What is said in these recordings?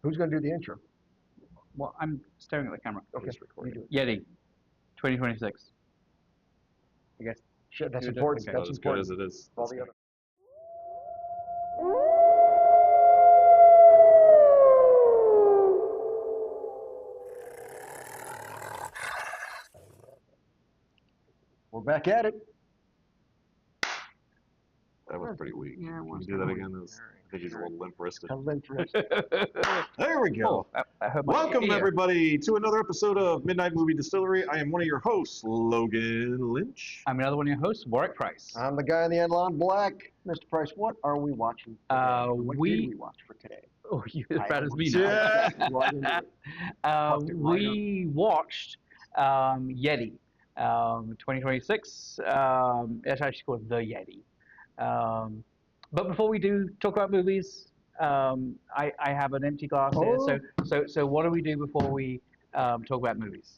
Who's going to do the intro? Well, I'm staring at the camera. Okay, you do it. Yeti, 2026. I guess. Shit, that's You do it. important. Okay. That's As important. good as it is. All the other. We're back at it. That was pretty weak. Yeah, it Can was you do that kinda again? weak. I think he's a little limp-wristed. A limp wrist. There we go. Oh, I heard my Welcome, ear. everybody, to another episode of Midnight Movie Distillery. I am one of your hosts, Logan Lynch. I'm another one of your hosts, Warwick Price. I'm the guy in the end lawn black. Mr. Price, what are we watching today? What did we watch for today? Oh, you're as bad as me Yeah. now. Right into it. Fucked it right We watched Yeti, 2026. It's actually called The Yeti. But before we do talk about movies, I have an empty glass here. So what do we do before we talk about movies?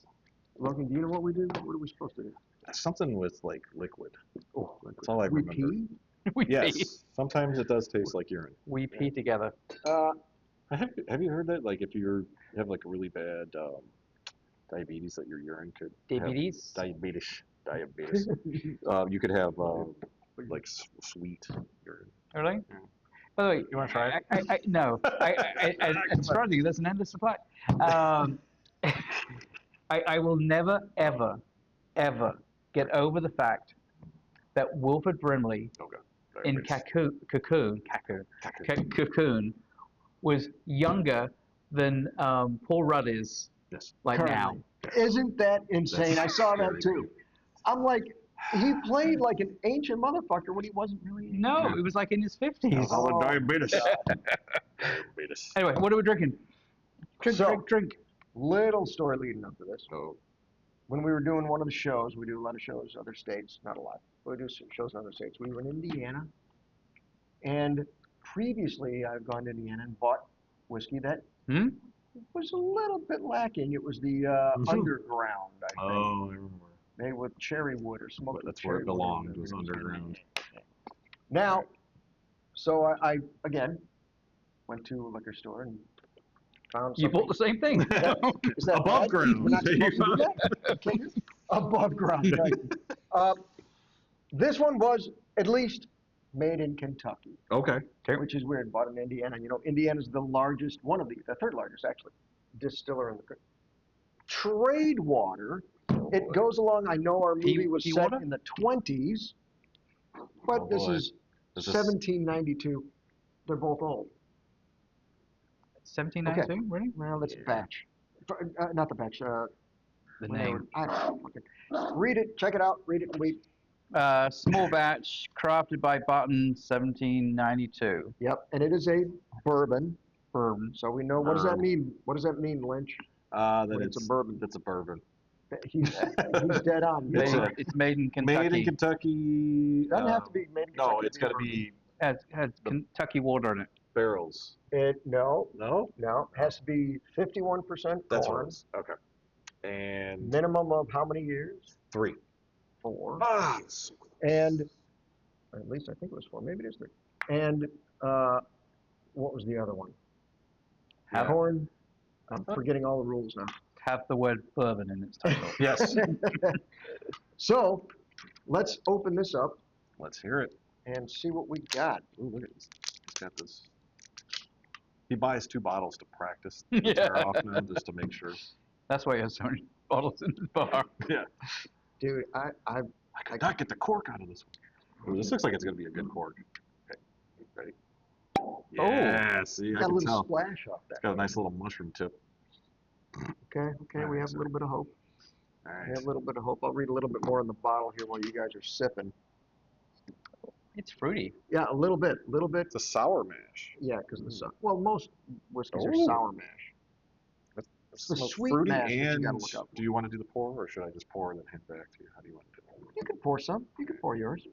Logan, do you know what we do? What are we supposed to do? Something with, like, liquid. Oh, That's all I we remember. pee? We pee. Yes. Sometimes it does taste like urine. We pee together. Have you heard that? Like, if you have, like, a really bad diabetes, that your urine could Diabetes? Diabetes. You could have, like, sweet urine. Really? Yeah. By the way, You want to try it? no. And surprisingly, there's an endless supply. I will never, ever, ever get over the fact that Wilford Brimley Okay. in Cocoon was younger than Paul Rudd is Yes. now. Isn't that insane? I saw that very too. I'm like, he played like an ancient motherfucker when he wasn't really. No, it was like in his 50s. Oh, diabetes. Diabetes. Anyway, what are we drinking? Drink. Little story leading up to this. Oh. When we were doing one of the shows, we do a lot of shows, other states, not a lot, but we do some shows in other states. We were in Indiana, and previously I've gone to Indiana and bought whiskey that was a little bit lacking. It was the Underground, I think, Oh, I remember. made with cherry wood or smoked. That's where it belonged, was underground. Now, so I again went to a liquor store and found You something. bought the same thing. Is that Above bad? ground. We're not supposed to do that? Okay. Above ground, right. This one was at least made in Kentucky, Okay. which is weird. Bought in Indiana. You know, Indiana's the largest, the third largest actually, distiller in the country. Tradewater. It goes along. I know our movie was set water? in the 20s, but Oh, this boy. is This is- 1792. They're both old. 1792, really? Well, that's Yeah. batch. Not the batch. The name. I don't know. Read it. Check it out. Read it and wait. Small batch, crafted by Button, 1792. Yep. And it is a bourbon. Bourbon. So we know. What does that mean? What does that mean, Lynch? That When it's it's a bourbon. That's a bourbon. He's dead on. It's Made, a- it's made in Kentucky. Made in Kentucky. Doesn't have to be made in Kentucky. No, it's got to be Has Kentucky water in it. barrels. No. No? Has to be 51% That's corn. right. Okay. And Minimum of how many years? 3. 4. Ah. And at least I think it was 4. Maybe it is 3. And what was the other one? Have- Corn. I'm forgetting all the rules now. Have the word bourbon in its title. Yes. So let's open this up Let's hear it. and see what we got. Ooh, look at this. He's got this. He buys 2 bottles to practice Yeah. very often, just to make sure. That's why he has so many bottles in his bar. Yeah. Dude, I could not get the cork out of this one. Ooh, this looks like it's going to be a good cork. Okay. Ready? Yeah, see, I got a can little tell. splash off It's that. got a nice little mushroom tip. Okay, we have a little bit of hope. All We right. have a little bit of hope. I'll read a little bit more on the bottle here while you guys are sipping. It's fruity. Yeah, a little bit. It's a sour mash. Yeah, because of the sour. Well, most whiskeys are Ooh. sour mash. It's the smells sweet fruity, mash that you and gotta look out for. do you want to do the pour, or should I just pour and then hand back to you? How do you want to do it? You can pour some. You can pour yours.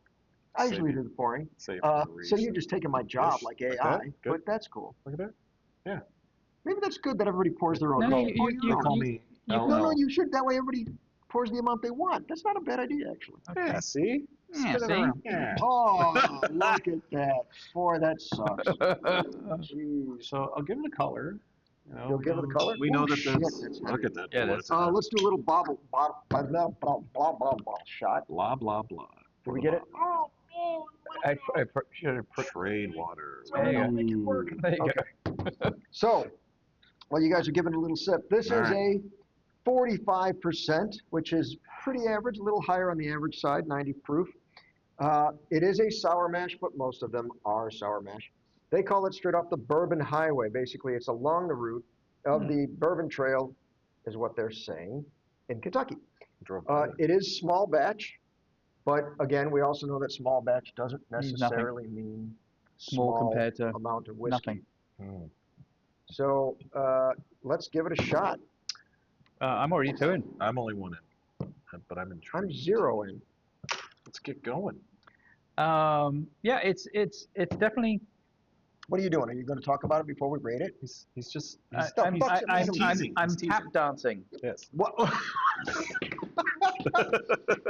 I usually do the pouring. Save So you're just taking my job like Like AI, that? Good. but that's cool. Look at that. Maybe that's good that everybody pours their own. No, You pour you- your you own. Call you- me. No, no, you should. That way everybody pours the amount they want. That's not a bad idea, actually. Yeah, see? Yeah, Spin it see? around. Yeah. Oh, look at that. Boy, that sucks. Jeez. So I'll give it a color. You'll give it a color? We know Oh, that shit, that's. that's Look heavy. at that. Yeah, boy. that's- Let's do a little blah, shot. Blah blah blah. Did we get it? I should have. Tradewater. There you go. Ooh. There you Okay. go. So, while you guys are giving it a little sip, this All is right. a 45%, which is pretty average, a little higher on the average side, 90 proof. It is a sour mash, but most of them are sour mash. They call it straight off the Bourbon Highway. Basically, it's along the route of the Bourbon Trail, is what they're saying, in Kentucky. Drove by it. It is small batch, but again, we also know that small batch doesn't Means nothing. necessarily mean Small compared to amount of whiskey. nothing. Mm. So let's give it a shot. I'm already 2 in. I'm only 1 in, but I'm intrigued. I'm 0 in. Let's get going. Yeah, it's definitely. What are you doing? Are you going to talk about it before we rate it? He's just. I'm teasing. I'm He's teasing. tap dancing. Yes. What?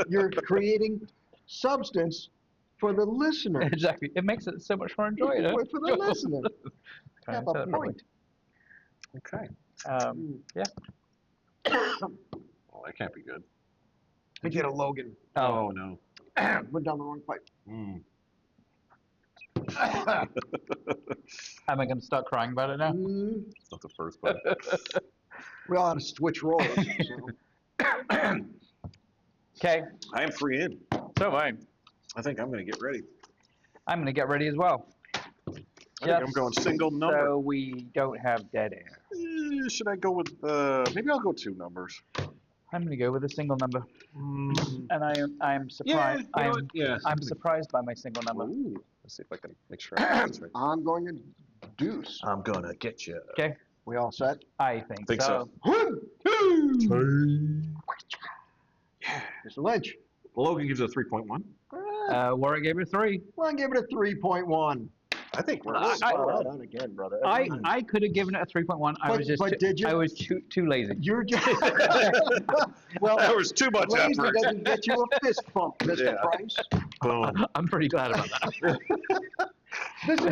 You're creating substance for the listener. Exactly. It makes it so much more enjoyable. For the listener. Have a point. Okay. Yeah. Well, that can't be good. We get a Logan. Oh no. Went down the wrong pipe. Mm. Am I going to start crying about it now? It's not the first, but We all had to switch roles. So. Okay. I am 3 in. So am I. I think I'm going to get ready. I'm going to get ready as well. I think I'm going single number. So we don't have dead air. Should I go with? Maybe I'll go 2 numbers. I'm going to go with a single number, and I'm surprised. I'm surprised by my single number. Ooh. Let's see if I can make sure I have this right. I'm going to deuce. I'm gonna get you. Okay. We all set? I think Think so. Mr. Lynch. Logan gives it a 3.1. Warwick gave it a 3. Well, I give it a 3.1. I think we're Right on again, brother. I could have given it a 3.1. Did you? I was too lazy. You're just well. That was too much Lazy effort. doesn't get you a fist bump, Mr. Yeah. Price. Boom. I'm pretty glad about that. This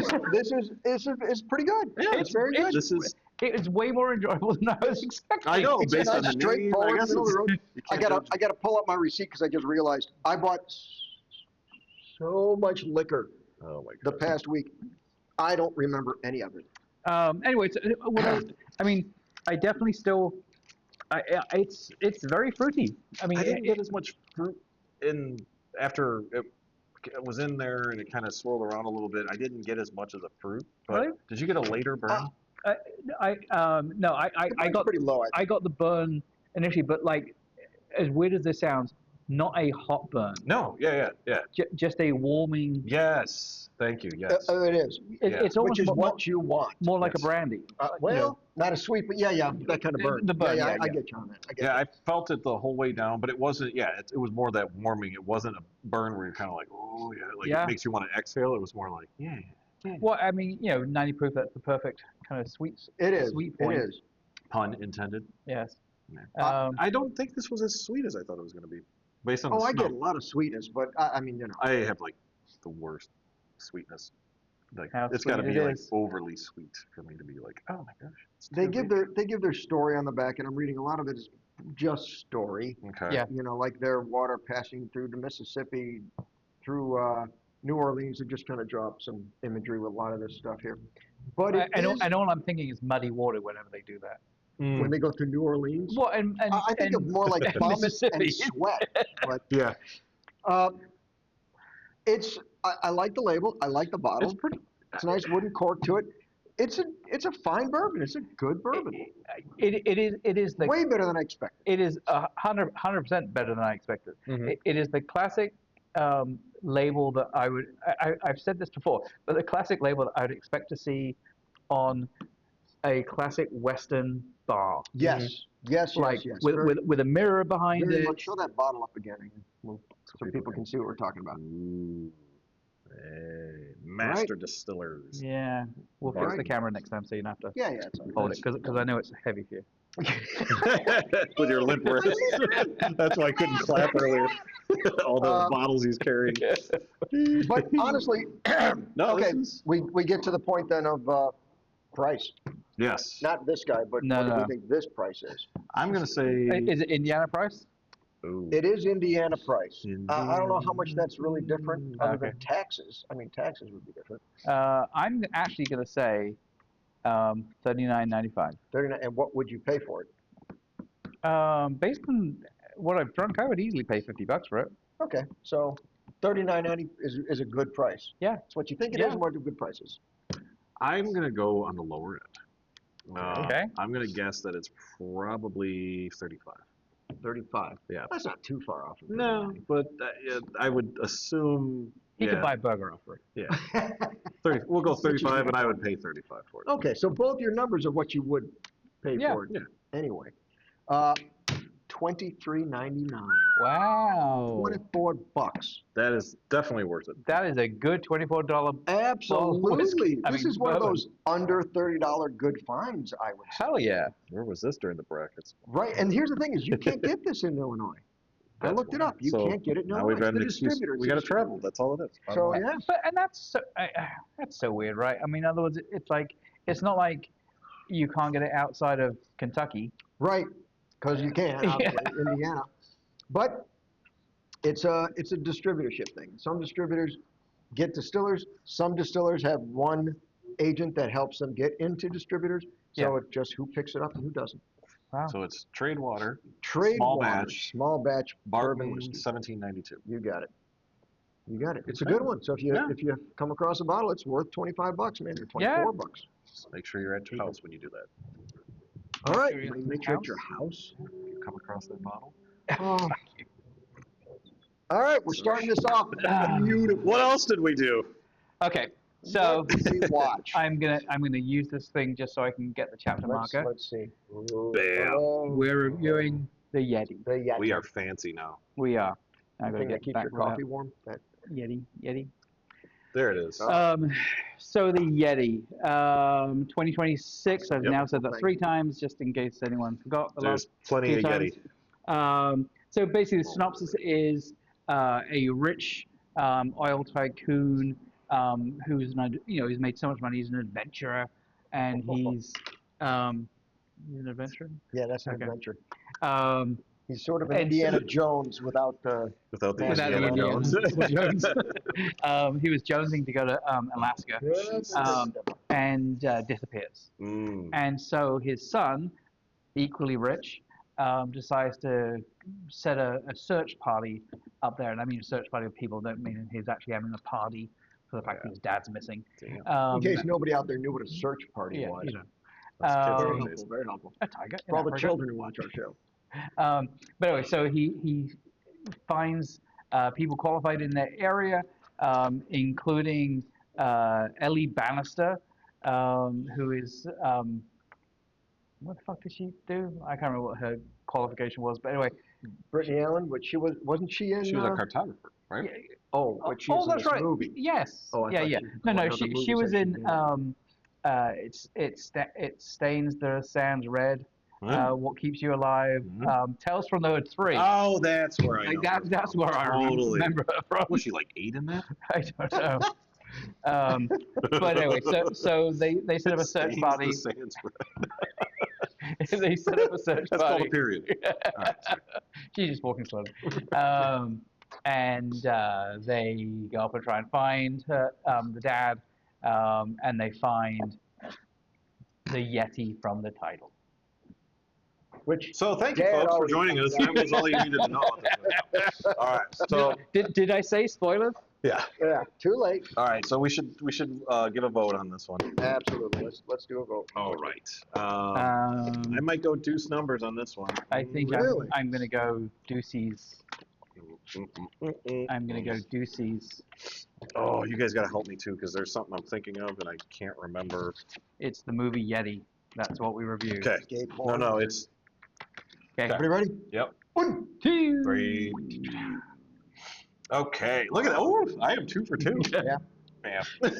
is pretty good. Yeah, it's very good. This is. It's way more enjoyable than I was expecting. I know. It's Based on not the name, I straightforward, guess middle of the road. you I can't gotta pull up my receipt because I just realized I bought so much liquor Oh my the god. past week. I don't remember any of it. Anyway, I mean, I definitely still. It's very fruity. I mean, I didn't get as much fruit in after it was in there and it kind of swirled around a little bit. I didn't get as much of the fruit. But Really? did you get a later burn? No, I got pretty low. I got the burn initially, but like, as weird as this sounds, not a hot burn. No. Yeah. Just a warming. Yes. Thank you. Yes. It is, Yeah. It's almost which is more, what you want. more like Yes. a brandy. Well, not a sweet, but yeah, that kind of burn. The burn, I yeah. get you on that. I get Yeah, you. I felt it the whole way down, but it wasn't. Yeah, it was more that warming. It wasn't a burn where you're kind of like, oh yeah, like Yeah. it makes you want to exhale. It was more like, yeah. Well, I mean, 90 proof. That's the perfect kind of sweet. It is. Sweet It point. is. Pun intended. Yes. Yeah. I don't think this was as sweet as I thought it was going to be, based on the Oh, I smell. get a lot of sweetness, but I mean, I have like the worst sweetness. Like How it's got to sweet be it like is. overly sweet for me to be like, oh my gosh. it's they too give rich. their story on the back, and I'm reading a lot of it is just story. Okay. Yeah. Like their water passing through the Mississippi, through New Orleans. They just kind of drop some imagery with a lot of this stuff here. But And all I'm thinking is muddy water whenever they do that. when they go through New Orleans, Well, and I think of more like and vomit Mississippi. and sweat. But Yeah. I like the label. I like the bottle. It's pretty. It's a nice wooden cork to it. It's a fine bourbon. It's a good bourbon. It is the Way better than I expected. it is 100% better than I expected. Mhm. It is the classic label that I've said this before, but the classic label that I would expect to see on a classic Western bar. Yes. Yes. Like yes. with a mirror behind Very it. much. Show that bottle up again, so people can see what we're talking about. Ooh. Hey, master distillers. Yeah, we'll fix the Right. camera next time, so you don't have to Yeah, it's all hold it because I know it's heavy for you. With your limp wrist. That's why I couldn't clap earlier. All those bottles he's carrying. But honestly, No, okay, this is- we get to the point then of price. Yes. Not this guy, but No, what do no. you think this price is? I'm gonna say. Is it Indiana price? Ooh. It is Indiana price. I don't know how much that's really different other Okay. than taxes. I mean, taxes would be different. I'm actually going to say $39.95. 39, and what would you pay for it? Based on what I've drunk, I would easily pay $50 for it. Okay, so $39.90 is a good price. Yeah. It's what you think it Yeah. is and what the good price is. I'm gonna go on the lower end. Okay. I'm gonna guess that it's probably 35. 35. Yeah. That's not too far off. From No, but yeah, I would assume. He could Yeah, buy a burger off for it. yeah. 39. 30. We'll go 35, and I would pay 35 for it. Okay, so both your numbers are what you would pay Yeah. for it. Yeah. Anyway, $23.99. Wow. $24. That is definitely worth it. That is a good $24. Absolutely. I This mean, is one of bourbon. those under $30 good finds, I would say. Hell yeah. Where was this during the brackets? Right, and here's the thing is you can't get this in Illinois. I looked it up. You So, can't get it in Now Illinois. we've got The an excuse. distributors. We got to travel. That's all it is. So yeah, But and that's so weird, right? I mean, in other words, it's like it's not like you can't get it outside of Kentucky. right, because you can, Yeah. obviously, Indiana. But it's a distributorship thing. Some distributors get distillers. Some distillers have one agent that helps them get into distributors. So Yeah. it's just who picks it up and who doesn't. Wow. So it's Tradewater, Tradewater, batch, small batch Barton, bourbon whiskey. 1792. You got it. You got it. It's a Okay. good one. So Yeah. if you come across a bottle, it's worth $25, man, or Yeah. $24. So make sure you're at your house when you do that. All right, Sure you're at make sure at your house. If you come across that bottle. Oh. All right, we're starting this off beautiful. What else did we do? Okay, so What did we watch? I'm gonna use this thing just so I can get the chapter marker. Let's see. Bam. Oh, We're reviewing the Yeti. the Yeti. We are fancy now. We are. I The gotta thing that get keeps back your with that. coffee warm. That Yeti. There it is. So the Yeti, 2026. I've Yep. now said that 3 times, just in case anyone forgot. The There's last plenty few of times. Yeti. So basically, the synopsis is a rich oil tycoon who's he's made so much money. He's an adventurer, and he's an adventurer. yeah, that's an Okay. adventure. Um, He's sort of an And Indiana so- Jones without the. Without the Without Indiana Indiana Jones. he was jonesing to go to Alaska and disappears. And so his son, equally rich, decides to set a search party up there. And I mean a search party of people, don't mean he's actually having a party for the fact that his dad's missing. Damn. In case nobody out there knew what a search party Yeah, was. you know. That's kids Very these helpful. days. Very helpful. A tiger. For all the Africa. children who watch our show. But anyway, so he finds people qualified in their area, including Ellie Bannister, who is what the fuck did she do? I can't remember what her qualification was, but anyway. Brittany Allen, but wasn't she in? She was a cartographer, right? Yeah, Oh, but she's in that's this right. movie. Yes. Oh, I yeah, thought yeah. she was No, one no. of the She movies was that in. It stains the sands red. What keeps you alive? Tales from the Hood 3. Oh, that's where I know. Like her that's from. where I Totally. remember her from. Was she like 8 in that? I don't know. But anyway, so they set up a search Stains party. the sands red. They set up a search That's called party. a period. All right, sorry. She's just walking slowly. And they go up and try and find her, the dad, and they find the Yeti from the title. Which So thank you, Dad folks, for always joining us. comes That was all you needed to know. All right. So Did I say spoilers? yeah. yeah, too late. All right. So we should give a vote on this one. Absolutely. Let's do a vote. All right. I might go deuce numbers on this one. I think Really? I'm going to go Deuces. I'm going to go Deuces. Oh, you guys got to help me too, because there's something I'm thinking of and I can't remember. It's the movie Yeti. That's what we reviewed. Okay. Skateboard. No, it's Okay. Everybody ready? yep. 1, 2, 3. Okay. Look at that. Oh, I am 2 for 2. Yeah. Bam. 2.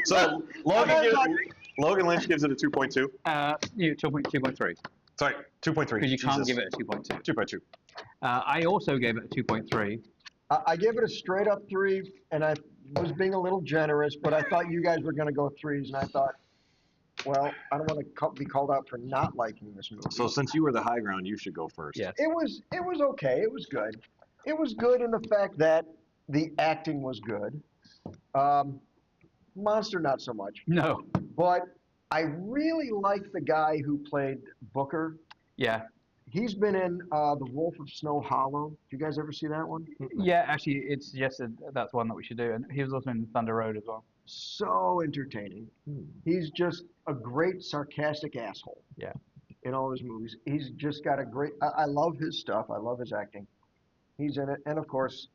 So Logan Lynch gives it a 2.2. 2.3. Sorry, 2.3. Because you can't Jesus. give it a 2.2. 2.2. I also gave it a 2.3. I gave it a straight up 3, and I was being a little generous, but I thought you guys were going to go 3s, and I thought well, I don't want to be called out for not liking this movie. So since you were the high ground, you should go first. Yes. It was okay. It was good. It was good in the fact that the acting was good. Monster, not so much. No. But I really like the guy who played Booker. Yeah. He's been in The Wolf of Snow Hollow. Did you guys ever see that one? Yeah, actually, it's suggested that's one that we should do. And he was also in Thunder Road as well. So entertaining. He's just a great sarcastic asshole. Yeah. In all his movies. He's just got a great, I love his stuff. I love his acting. He's in it. And of course,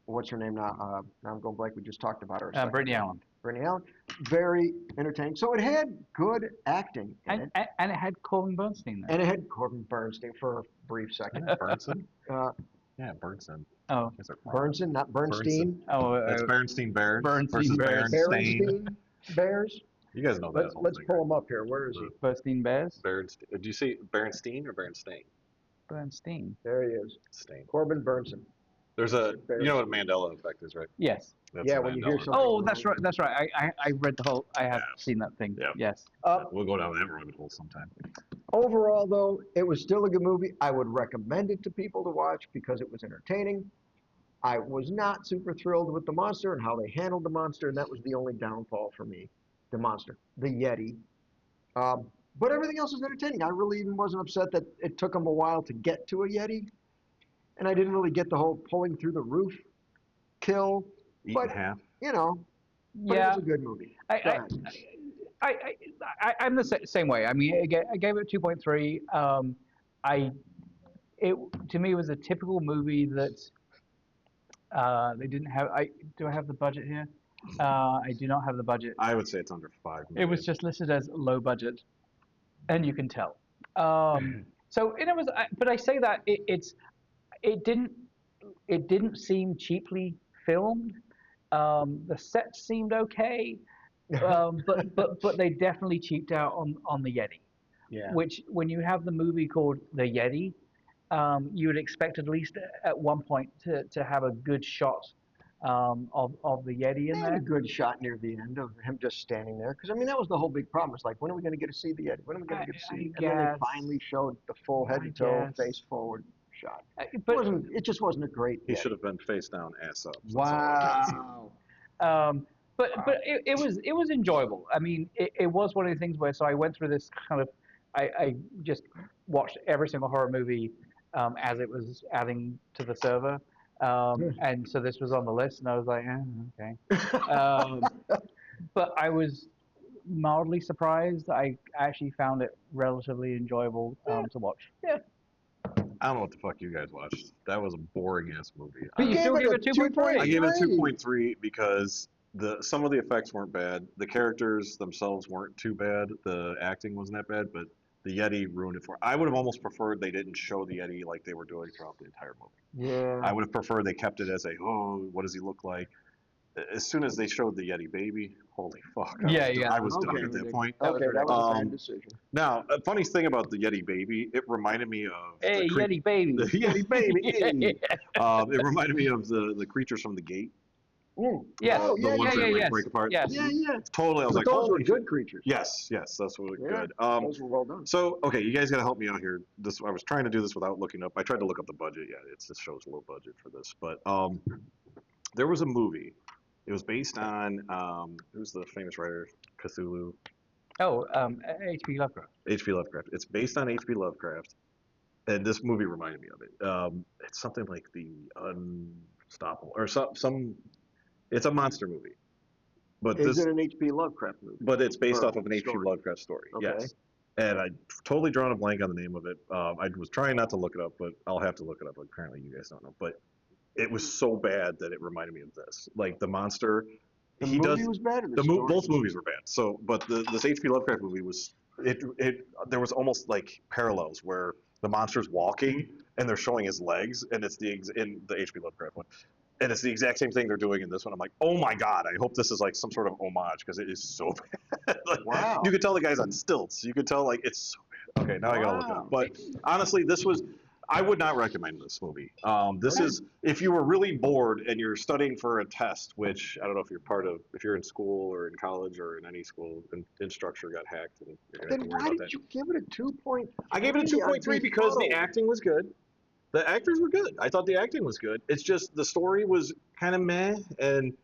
what's her name now? Now I'm going blank. We just talked about her. Brittany Allen. Brittany Allen. Very entertaining. So it had good acting in it. And it had Corbin Bernsen there. And it had Corbin Bernsen for a brief second. Bernsen? Uh, Yeah, Bernsen. Oh. Is it Bernsen, not Bernstein. Oh, That's Bernstein Bears Bernstein versus Bears. Berenstain. Bernstein Bears. You guys know that. Let's pull him up here. Where is he? Bernstein Bears. Berenstain. Do you say Berenstain or Berenstain? Bernstein. There he is. Stain. Corbin Bernsen. There's a, you know what a Mandela effect is, right? Yes. That's Yeah, a when you Mandela hear effect. something- Oh, that's right. That's right. I read the whole. I have seen that thing. Yeah. Yes. We'll go down that rabbit hole sometime. Overall, though, it was still a good movie. I would recommend it to people to watch because it was entertaining. I was not super thrilled with the monster and how they handled the monster, and that was the only downfall for me. The monster, the Yeti. But everything else was entertaining. I really even wasn't upset that it took them a while to get to a Yeti. And I didn't really get the whole pulling through the roof kill. Eat But, in half. you know, but Yeah. it was a good movie. Go ahead. I'm the same way. I mean, I gave it 2.3. To me, it was a typical movie that they didn't have. Do I have the budget here? I do not have the budget. I would say it's under 5 It million. was just listed as low budget, and you can tell. So and it was, but I say that it didn't seem cheaply filmed. The sets seemed okay, but they definitely cheaped out on the Yeti. Yeah. Which, when you have the movie called The Yeti, you would expect at least at one point to have a good shot of the Yeti They in had a there. good shot near the end of him just standing there. Because, I mean, that was the whole big problem. It's like, when are we going to get to see the Yeti? When are we going to get to I see? And then they guess. finally showed the full head I to toe, guess. face forward shot. But It just wasn't a great He Yeti. should have been face down, ass up. That's all I can say. Wow. but it was enjoyable. I mean, it was one of the things where, so I went through this kind of, I just watched every single horror movie as it was adding to the server. And so this was on the list, and I was like, okay. But I was mildly surprised. I actually found it relatively enjoyable to watch. Yeah. I don't know what the fuck you guys watched. That was a boring ass movie. But you gave still it gave a it 2.3. I gave it Great. 2.3 because some of the effects weren't bad. The characters themselves weren't too bad. The acting wasn't that bad, but the Yeti ruined it for. I would have almost preferred they didn't show the Yeti like they were doing throughout the entire movie. Yeah. I would have preferred they kept it as what does he look like? As soon as they showed the Yeti baby, holy fuck! I was done Okay. at that point. Okay, that was a bad Um, decision. Now, a funny thing about the Yeti baby, it reminded me of Hey, Yeti baby. the Yeti baby. It reminded me of the creatures from the Gate. Yes. Oh, The yeah, ones yeah, that yes. break apart. Yes. Yeah. Totally. I was But like, those were holy good shit. creatures. Yes, that's what Yeah. good. Those were well done. So okay, you guys gotta help me out here. I was trying to do this without looking up. I tried to look up the budget. Yeah, this shows low budget for this. But there was a movie. It was based on who's the famous writer? Cthulhu. Oh, H.P. Lovecraft. H.P. Lovecraft. It's based on H.P. Lovecraft, and this movie reminded me of it. It's something like the Unstoppable or some. It's a monster movie, but Is it an H.P. Lovecraft movie? But it's based Or off of an H.P. story? Lovecraft story. Okay. Yes. And I totally drawn a blank on the name of it. I was trying not to look it up, but I'll have to look it up. Apparently, you guys don't know. But it was so bad that it reminded me of this. Like the monster, The he movie does. was bad. Or the story? Both movies were bad. So, but this H.P. Lovecraft movie was there was almost like parallels where the monster's walking and they're showing his legs, and it's in the H.P. Lovecraft one. And it's the exact same thing they're doing in this one. I'm like, oh my god! I hope this is like some sort of homage because it is so bad. Like, Wow. You could tell the guy's on stilts. You could tell like it's so bad. Okay, now I gotta look it up. But honestly, this was. I would not recommend this movie. This Okay. is if you were really bored and you're studying for a test, which I don't know if if you're in school or in college or in any school, and instructor got hacked, and you're gonna have Then to worry why about did that. you give it a 2.3? I gave it a 2.3 because the acting was good. The actors were good. I thought the acting was good. It's just the story was kind of meh, and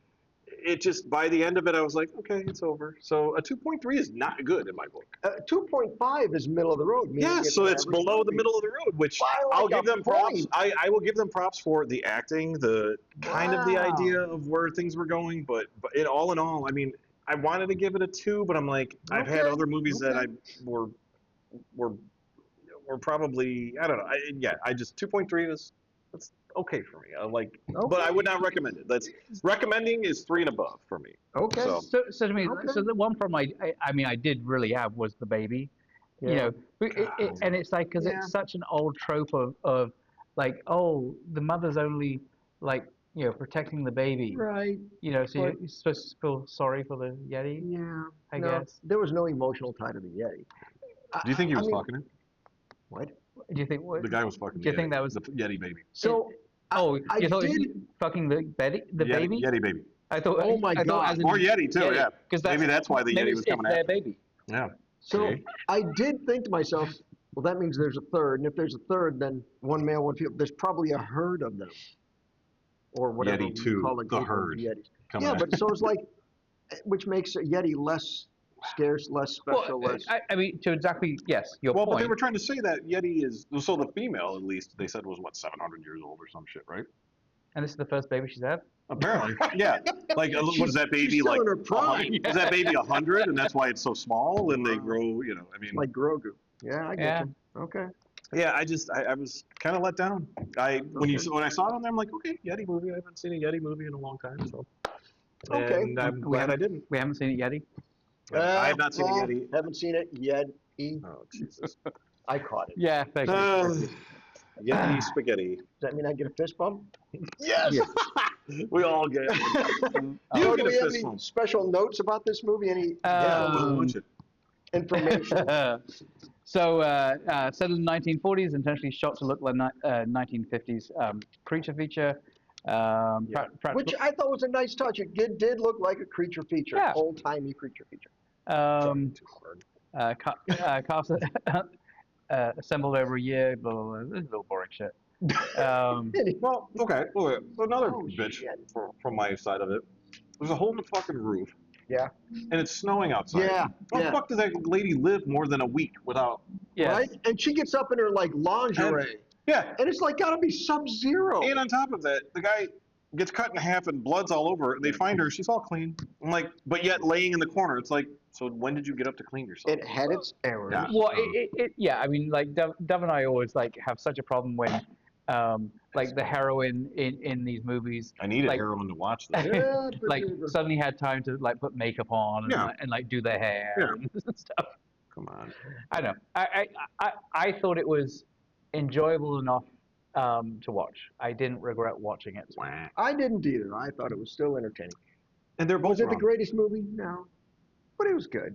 it just by the end of it, I was like, okay, it's over. So a 2.3 is not good in my book. 2.5 is middle of the road. Meaning Yeah, so an it's average below the movie. middle of the road, which By like I'll a give them props. point. I will give them props for the acting, the kind of the Wow. idea of where things were going, but all in all, I mean, I wanted to give it a 2, but I'm like, I've had Okay, other movies that okay. were were probably I don't know. I just 2.3 is that's okay for me. I like, but I would not recommend it. That's recommending is 3 and above for me. Okay. So So to me, Okay. so the one problem I mean, I did really have was the baby. You Yeah. know, and it's like because Yeah. it's such an old trope of like, oh, the mother's only like protecting the baby. Right. You know, so But- you're supposed to feel sorry for the Yeti. Yeah. I no, guess. there was no emotional tie to the Yeti. do you think he I was mean, fucking it? What? Do you think? The guy was fucking. Do you the think Yeti, that was? the Yeti baby? So Oh, I you thought did. he fucking the baby? Yeti baby. I thought. Oh my I thought God. as in Or Yeti too. Yeah. because Maybe that's why the maybe Yeti was it's coming their after him. baby. Yeah. So See? I did think to myself, well, that means there's a third, and if there's a third, then one male, one female. There's probably a herd of them, or whatever Yeti we 2, call a the group of herd. Yetis. Coming Yeah, after. but so it's like, which makes a Yeti less scarce, less special, Well, less. I mean, to exactly yes, your Well, point. but they were trying to say that Yeti is so the female at least they said was what 700 years old or some shit, right? And this is the first baby she's had. Apparently, yeah. Like, what is that baby She's still like? in her prime. Is that baby 100, and that's why it's so small, and they Wow. grow? You know, I mean, Like Grogu. Yeah, I get Yeah. you. Okay. yeah. I was kind of let down. When I saw it on there, I'm like, okay, Yeti movie. I haven't seen a Yeti movie in a long time, so. Okay. And I'm glad I didn't. We haven't seen it Yeti. I have not seen a Yeti. Haven't seen it yet. Oh Jesus. I caught it. Yeah, thank you. Yeti spaghetti. Does that mean I get a fist bump? Yes. We all get. So You do get we a have fist any bump. special notes about this movie? Any Yeah, we'll Um, watch it. information? So, set in the 1940s, intentionally shot to look like 1950s creature feature. Which I thought was a nice touch. It did look like a creature feature, Yeah. old-timey creature feature. Too hard. cast assembled over a year. Blah, blah, blah. This is a little boring shit. Well, okay. Well, another Oh, bitch shit. from my side of it. There's a hole in the fucking roof, Yeah. and it's snowing outside. Yeah, How yeah. the fuck does that lady live more than a week without? Yes. Right? And she gets up in her like lingerie, Yeah. and it's like gotta be Sub-Zero. And on top of that, the guy gets cut in half and blood's all over. And they find her. She's all clean. I'm like, but yet laying in the corner. It's like, so when did you get up to clean yourself? It had its errors. Yeah. Well, yeah. I mean, like Dove and I always like have such a problem when, like the heroine in these movies, I needed like- heroin to watch this. Yeah, like suddenly had time to like put makeup on and, Yeah. and like do their hair Yeah. and stuff. Come on. I know. I thought it was enjoyable enough to watch. I didn't regret watching it. Wah. I didn't either. I thought it was still entertaining. And they're both Was it the wrong. greatest movie? No. But it was good.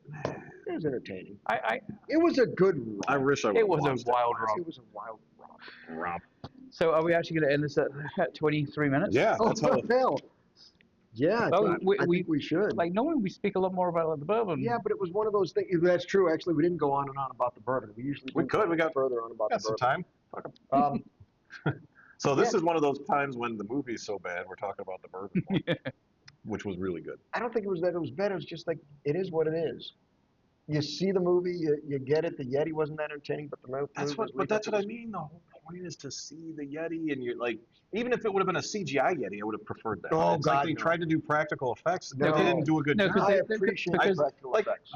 It was entertaining. I It was a good romp. I wish I would. it was a wild romp. It was a wild romp. romp. So are we actually going to end this at 23 minutes? Yeah, Oh, that's how. hell. Yeah, Well, I think we should. Like normally we speak a lot more about the bourbon. Yeah, but it was one of those things. That's true. Actually, we didn't go on and on about the bourbon. We usually We do could. go We got further on about Got the some bourbon. time. So this Yeah. is one of those times when the movie's so bad, we're talking about the bourbon, one, which was really good. I don't think it was that it was bad. It was just like it is what it is. You see the movie, you get it. The Yeti wasn't that entertaining, but the movie. But that's what I mean. The whole point is to see the Yeti, and you're like, even if it would have been a CGI Yeti, I would have preferred that. Oh, It's like God, they no. tried to do practical effects. No. They didn't do a good No, job. 'cause I they- appreciate because, practical Like effects.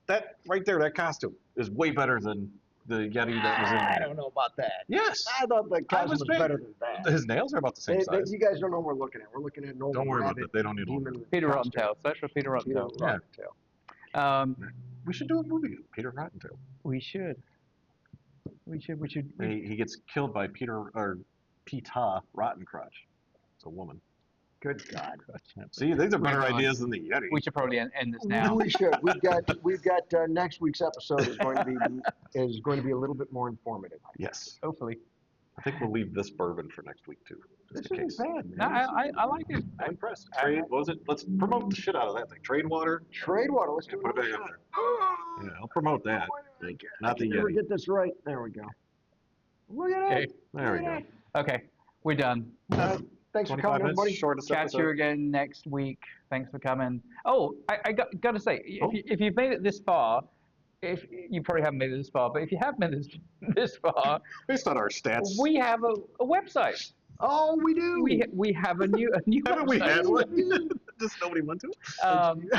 that right there, that costume is way better than the Yeti that was in I there. don't know about that. Yes, I thought the costume was big. better than that. his nails are about the same size. You guys don't know what we're looking at. We're looking at an old Don't worry about rabbit that. They don't need to look demon Peter costume. Rottentail. Search for Peter Peter Rottentail. Yeah. Rottentail. We should do a movie, Peter Rottentail. We should. We should. He gets killed by Peta Rottencrotch. It's a woman. Good God. See, these are better Right on. ideas than the Yeti. We should probably end this now. We should. We've got next week's episode is going to be a little bit more informative. Yes. Hopefully. I think we'll leave this bourbon for next week too, This just in case. isn't bad, No, man. I like it. I'm impressed. Trade, what was it? Let's promote the shit out of that thing. Tradewater. Tradewater, let's do Put it back another up shot. there. Yeah, I'll promote that. But I not the can never Yeti. get this right. There we go. Look at Okay. it. There we go. Okay, we're done. Thanks for 25 coming, minutes, everybody. shortest Catch episode. you again next week. Thanks for coming. Oh, I got to say, if you've made it this far, if you probably haven't made it this far, but if you have made it this far, Based on our stats. we have a website. Oh, we do. We have a new Haven't we had website. one? Just nobody went to it?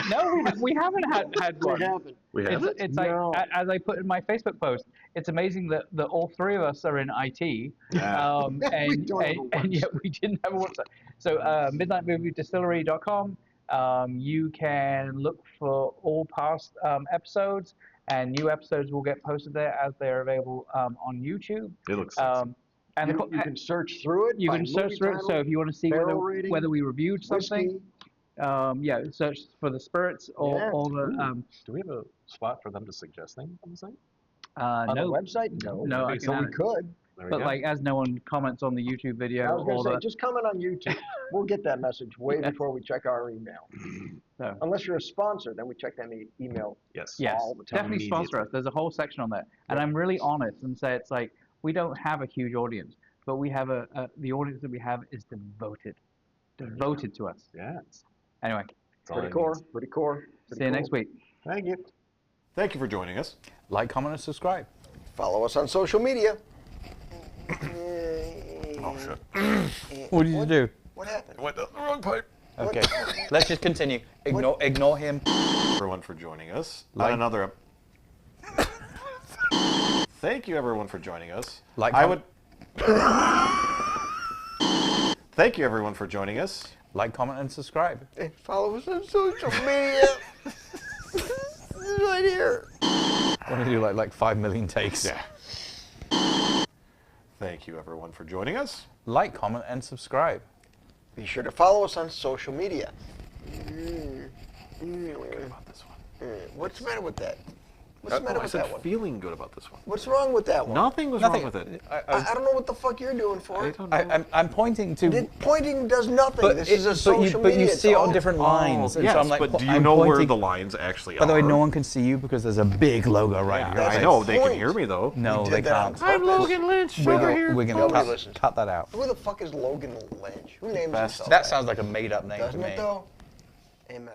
No, we haven't had We one. haven't. We haven't? It's No. like, as I put in my Facebook post, it's amazing that all three of us are in IT, Yeah. We and, don't have a and yet we didn't have a website. So midnightmoviedistillery.com, you can look for all past episodes, and new episodes will get posted there as they're available on YouTube. It looks sexy. And You can search through it. you by can search movie through it. title, So if you want to see barrel rating, whether we reviewed something, whiskey. search for the spirits or Yeah. the Do we have a spot for them to suggest things on the site? On no, the website? No. no, I Okay, So can we could. There we but go. like as no one comments on the YouTube video I was going or to say, the just comment on YouTube. We'll get that message way Yes. before we check our email. So. Unless you're a sponsor, then we check that email. Yes. yes, all the time. definitely sponsor us. There's a whole section on there, and I'm really honest and say it's like we don't have a huge audience, but we have the audience that we have is devoted to us. Yes. Anyway, That's all Pretty it core. means. Pretty core. see you next week. Thank you. Thank you for joining us. Like, comment, and subscribe. Follow us on social media. Oh, shit. What did you do? What happened? Went down the wrong pipe. Okay, let's just continue. Ignore him. Everyone for joining us. Like- On another. Thank you, everyone, for joining us. Like, I would. Thank you, everyone, for joining us. Like, comment, and subscribe. Follow us on social media. Right here. Want to do like 5 million takes? Yeah. Thank you, everyone, for joining us. Like, comment, and subscribe. Be sure to follow us on social media. Good about this one. What's the matter with that? What's the matter I with said that one? feeling good about this one. What's wrong with that one? Nothing was Nothing. wrong with it. I don't know what the fuck you're doing for it. I'm pointing to. Pointing does nothing. But This is a but social you media. see it on it's different Oh, lines, and yes, so I'm like, but do you I'm know where pointing- the lines actually By the way, are? no one can see you because there's a big logo right here. That's I the know, they can point. hear me, though. No, We they did that on can't. purpose. I'm Logan Lynch, We're over gonna, here. we're gonna Nobody listens. cut that out. Who the fuck is Logan Lynch? Who names Best. himself That sounds like a made-up name to Doesn't me. it though? Amen.